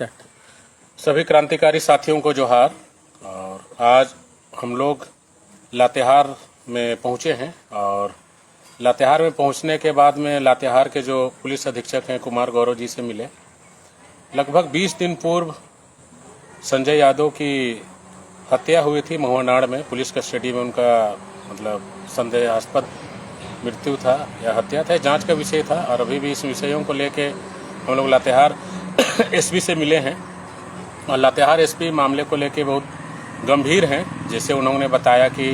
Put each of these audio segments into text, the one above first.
Start. सभी क्रांतिकारी साथियों को जोहार। और आज हम लोग लातेहार में पहुंचे हैं और लातेहार में पहुंचने के बाद में लातेहार के जो पुलिस अधीक्षक हैं कुमार गौरव जी से मिले। लगभग 20 दिन पूर्व संजय यादव की हत्या हुई थी महुआनाड़ में। पुलिस कस्टडी में उनका संदेहास्पद मृत्यु था या हत्या था, जांच का विषय था। और अभी भी इस विषयों को लेके हम लोग लातेहार एसपी से मिले हैं और लातेहार एसपी मामले को लेके बहुत गंभीर हैं। जैसे उन्होंने बताया कि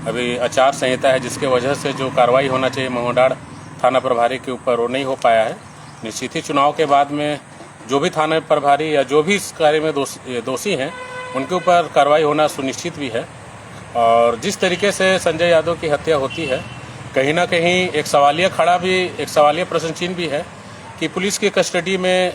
अभी आचार संहिता है जिसके वजह से जो कार्रवाई होना चाहिए महुआनाड़ थाना प्रभारी के ऊपर वो नहीं हो पाया है। निश्चित ही चुनाव के बाद में जो भी थाना प्रभारी या जो भी इस कार्य में दोषी हैं उनके ऊपर कार्रवाई होना सुनिश्चित भी है। और जिस तरीके से संजय यादव की हत्या होती है, कहीं ना कहीं एक सवालिया प्रश्न चिन्ह भी है कि पुलिस की कस्टडी में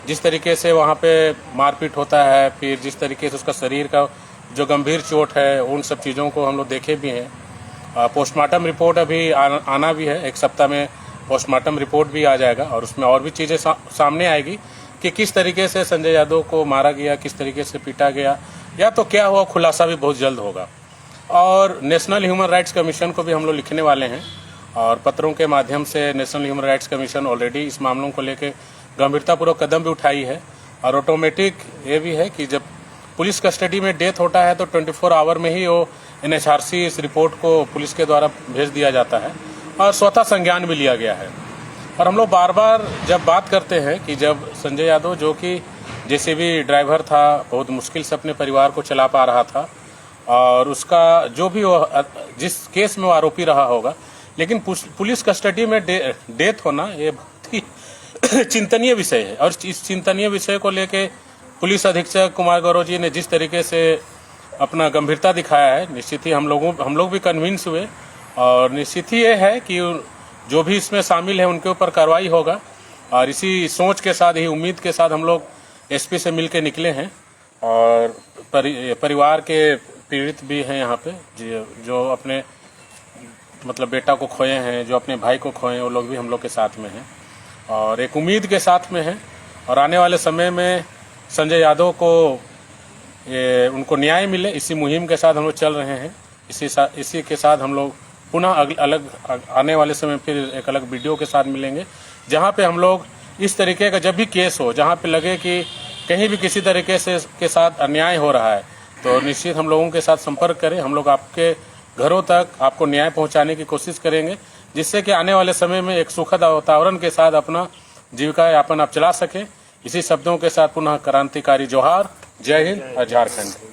जिस तरीके से वहाँ पे मारपीट होता है, फिर जिस तरीके से उसका शरीर का जो गंभीर चोट है, उन सब चीज़ों को हम लोग देखे भी हैं। पोस्टमार्टम रिपोर्ट अभी आना भी है, एक सप्ताह में पोस्टमार्टम रिपोर्ट भी आ जाएगा और उसमें और भी चीज़ें सामने आएगी कि किस तरीके से संजय यादव को मारा गया, किस तरीके से पीटा गया, या तो क्या हुआ, खुलासा भी बहुत जल्द होगा। और नेशनल ह्यूमन राइट्स कमीशन को भी हम लोग लिखने वाले हैं और पत्रों के माध्यम से national human rights commission already इस मामलों को लेकर गंभीरतापूर्वक कदम भी उठाई है। और ऑटोमेटिक ये भी है कि जब पुलिस कस्टडी में डेथ होता है तो 24 आवर में ही वो NHRC इस रिपोर्ट को पुलिस के द्वारा भेज दिया जाता है और स्वतः संज्ञान भी लिया गया है। और हम लोग बार बार जब बात करते हैं कि जब संजय यादव जो कि JCB ड्राइवर था, बहुत मुश्किल से अपने परिवार को चला पा रहा था और उसका जो भी वो जिस केस में वो आरोपी रहा होगा, लेकिन पुलिस कस्टडी में डेथ होना ये बहुत ही चिंतनीय विषय है। और इस चिंतनीय विषय को लेके पुलिस अधीक्षक कुमार गौरव जी ने जिस तरीके से अपना गंभीरता दिखाया है, निश्चित ही हम लोग भी कन्विंस हुए। और निश्चित ही ये है कि जो भी इसमें शामिल है उनके ऊपर कार्रवाई होगा। और इसी सोच के साथ, यही उम्मीद के साथ हम लोग SP से मिल के निकले हैं। और परिवार के पीड़ित भी हैं यहाँ पे, जो अपने बेटा को खोए हैं, जो अपने भाई को खोए हैं, वो लोग भी हम लोग के साथ में हैं और एक उम्मीद के साथ में हैं। और आने वाले समय में संजय यादव को उनको न्याय मिले, इसी मुहिम के साथ हम लोग चल रहे हैं। इसी के साथ हम लोग पुनः अलग आने वाले समय फिर एक अलग वीडियो के साथ मिलेंगे, जहां पे हम लोग इस तरीके का जब भी केस हो, जहां पे लगे कि कहीं भी किसी तरीके से के साथ अन्याय हो रहा है, तो निश्चित हम लोगों के साथ संपर्क करें। हम लोग आपके घरों तक आपको न्याय पहुंचाने की कोशिश करेंगे, जिससे कि आने वाले समय में एक सुखद वातावरण के साथ अपना जीविका यापन आप चला सकें। इसी शब्दों के साथ पुनः क्रांतिकारी जोहार। जय हिंद और झारखंड।